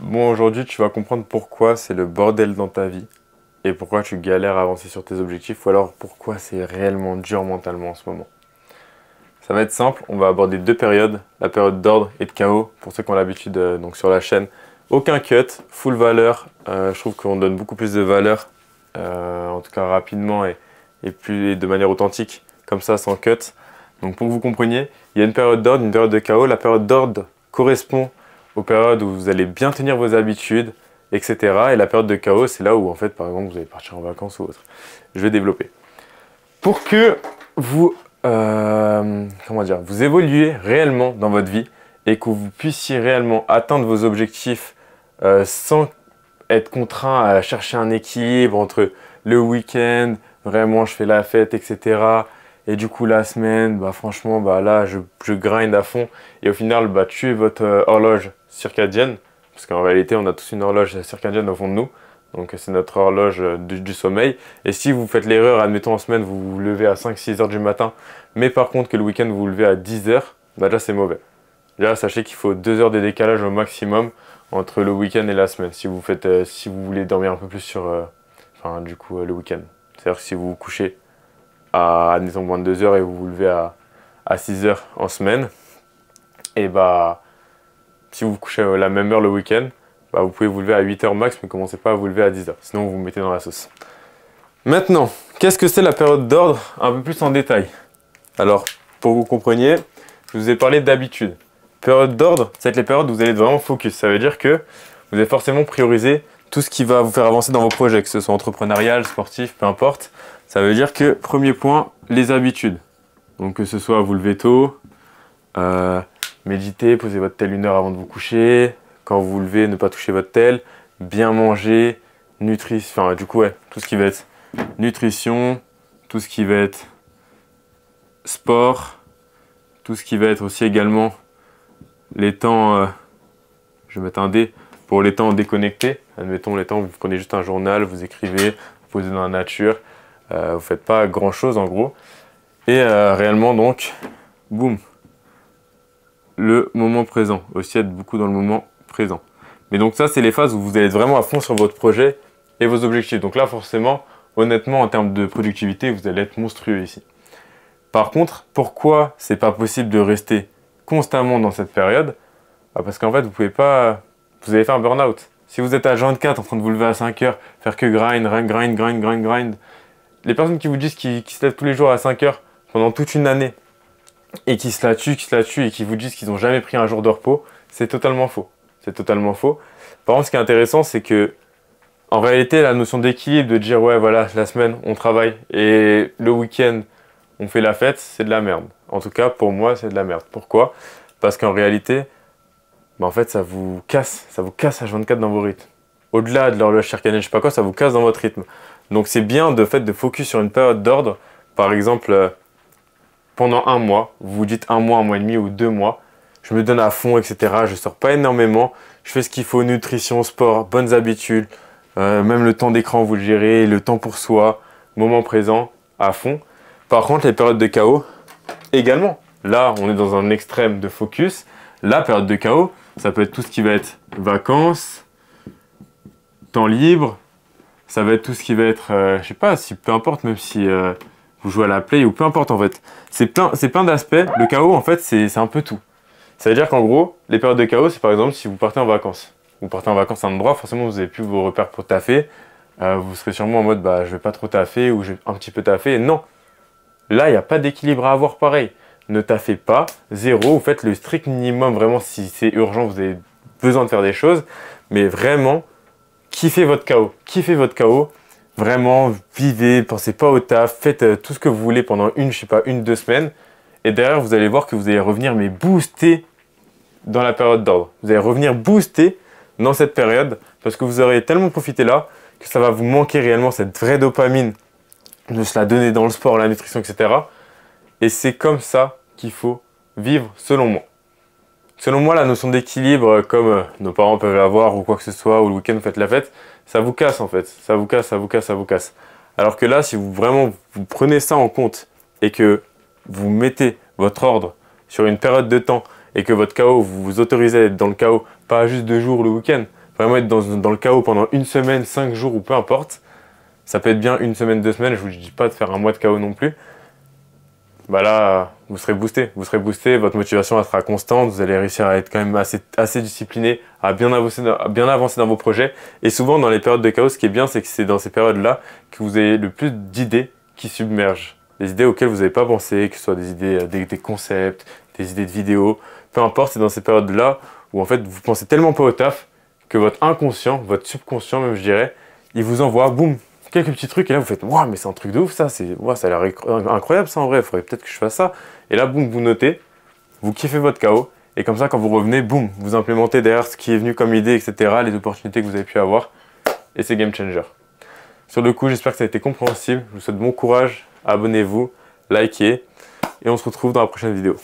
Bon, aujourd'hui, tu vas comprendre pourquoi c'est le bordel dans ta vie et pourquoi tu galères à avancer sur tes objectifs ou alors pourquoi c'est réellement dur mentalement en ce moment. Ça va être simple, on va aborder deux périodes, la période d'ordre et de chaos pour ceux qui ont l'habitude donc sur la chaîne. Aucun cut, full valeur, je trouve qu'on donne beaucoup plus de valeur, en tout cas rapidement et de manière authentique, comme ça sans cut. Donc pour que vous compreniez, il y a une période d'ordre, une période de chaos. La période d'ordre correspond aux périodes où vous allez bien tenir vos habitudes, etc. Et la période de chaos, c'est là où, en fait, par exemple, vous allez partir en vacances ou autre. Je vais développer. Pour que vous, vous évoluez réellement dans votre vie et que vous puissiez réellement atteindre vos objectifs sans être contraint à chercher un équilibre entre le week-end, vraiment je fais la fête, etc. Et du coup la semaine, franchement, là je grind à fond. Et au final, tuez votre horloge circadienne. Parce qu'en réalité, on a tous une horloge circadienne au fond de nous. Donc c'est notre horloge du sommeil. Et si vous faites l'erreur, admettons en semaine, vous vous levez à 5-6 heures du matin, mais par contre que le week-end vous vous levez à 10 heures, déjà c'est mauvais. Déjà sachez qu'il faut 2 heures de décalage au maximum entre le week-end et la semaine. Si vous voulez dormir un peu plus sur le week-end. C'est-à-dire que si vous vous couchez à admettons 22 heures et vous vous levez à 6 heures en semaine, et si vous vous couchez à la même heure le week-end, vous pouvez vous lever à 8 heures max, mais commencez pas à vous lever à 10 heures. Sinon, vous vous mettez dans la sauce. Maintenant, qu'est-ce que c'est la période d'ordre un peu plus en détail? Alors, pour que vous compreniez, je vous ai parlé d'habitude. Période d'ordre, ça va être les périodes où vous allez être vraiment focus. Ça veut dire que vous allez forcément prioriser tout ce qui va vous faire avancer dans vos projets, que ce soit entrepreneurial, sportif, peu importe. Ça veut dire que, premier point, les habitudes. Donc, que ce soit vous lever tôt, méditer, posez votre tel 1 heure avant de vous coucher. Quand vous vous levez, ne pas toucher votre tel. Bien manger, nutrition, tout ce qui va être nutrition, tout ce qui va être sport, tout ce qui va être aussi également les temps, je vais mettre un D, pour les temps déconnectés. Admettons les temps où vous prenez juste un journal, vous écrivez, vous posez dans la nature, vous ne faites pas grand chose en gros. Et réellement donc, boum, le moment présent, aussi être beaucoup dans le moment présent. Mais donc ça, c'est les phases où vous allez être vraiment à fond sur votre projet et vos objectifs. Donc là, forcément, honnêtement, en termes de productivité, vous allez être monstrueux ici. Par contre, pourquoi c'est pas possible de rester constamment dans cette période? Parce qu'en fait, vous pouvez pas, vous allez faire un burn-out. Si vous êtes à 24 en train de vous lever à 5 heures, faire que grind, les personnes qui vous disent qu'ils se lèvent tous les jours à 5 heures pendant toute une année et qui se la tuent et qui vous disent qu'ils n'ont jamais pris un jour de repos, c'est totalement faux. C'est totalement faux. Par contre, ce qui est intéressant, c'est que en réalité, la notion d'équilibre, de dire ouais, voilà, la semaine, on travaille et le week-end, on fait la fête, c'est de la merde. En tout cas, pour moi, c'est de la merde. Pourquoi? Parce qu'en réalité, en fait, ça vous casse H24 dans vos rythmes. Au-delà de l'horloge circadienne, je sais pas quoi, ça vous casse dans votre rythme. Donc c'est bien de focus sur une période d'ordre. Par exemple, pendant un mois, vous vous dites un mois et demi ou 2 mois, je me donne à fond, etc. Je sors pas énormément, je fais ce qu'il faut, nutrition, sport, bonnes habitudes, même le temps d'écran, vous le gérez, le temps pour soi, moment présent, à fond. Par contre, les périodes de chaos, également. Là, on est dans un extrême de focus. La période de chaos, ça peut être tout ce qui va être vacances, temps libre, ça va être tout ce qui va être, je sais pas, si peu importe, même si vous jouez à la play ou peu importe en fait. C'est plein d'aspects. Le chaos, en fait, c'est un peu tout. Ça veut dire qu'en gros, les périodes de chaos, c'est par exemple si vous partez en vacances. Vous partez en vacances à un endroit, forcément vous n'avez plus vos repères pour taffer. Vous serez sûrement en mode je vais pas trop taffer ou je vais un petit peu taffer. Non, là il n'y a pas d'équilibre à avoir pareil. Ne taffez pas, zéro, vous faites le strict minimum vraiment si c'est urgent, vous avez besoin de faire des choses. Mais vraiment, kiffez votre chaos, vraiment vivez, pensez pas au taf, faites tout ce que vous voulez pendant 1-2 semaines. Et derrière vous allez voir que vous allez revenir mais boosté dans la période d'ordre. Vous allez revenir boosté dans cette période parce que vous aurez tellement profité là que ça va vous manquer réellement cette vraie dopamine de se la donner dans le sport, la nutrition, etc. Et c'est comme ça qu'il faut vivre selon moi. Selon moi, la notion d'équilibre, comme nos parents peuvent l'avoir ou quoi que ce soit, ou le week-end vous faites la fête, ça vous casse en fait. Ça vous casse. Alors que là, si vous prenez ça en compte et que vous mettez votre ordre sur une période de temps et que votre chaos, vous vous autorisez à être dans le chaos, pas juste 2 jours le week-end. vraiment être dans le chaos pendant une semaine, 5 jours ou peu importe, ça peut être bien une semaine, 2 semaines, je vous dis pas de faire un mois de chaos non plus, bah là, vous serez boosté, votre motivation elle sera constante, vous allez réussir à être quand même assez discipliné, à bien avancer dans vos projets. Et souvent, dans les périodes de chaos, ce qui est bien, c'est que c'est dans ces périodes-là que vous avez le plus d'idées qui submergent. Des idées auxquelles vous n'avez pas pensé, que ce soit des idées, des concepts, des idées de vidéos, peu importe, c'est dans ces périodes-là où en fait, vous pensez tellement pas au taf que votre inconscient, votre subconscient même, je dirais, il vous envoie, boum, quelques petits trucs, et là vous faites waouh, mais c'est un truc de ouf ça, wow, ça a l'air incroyable ça en vrai, il faudrait peut-être que je fasse ça. Et là, boum, vous notez, vous kiffez votre KO, et comme ça, quand vous revenez, boum, vous implémentez derrière ce qui est venu comme idée, etc., les opportunités que vous avez pu avoir, et c'est game changer. Sur le coup, j'espère que ça a été compréhensible, je vous souhaite bon courage, abonnez-vous, likez, et on se retrouve dans la prochaine vidéo.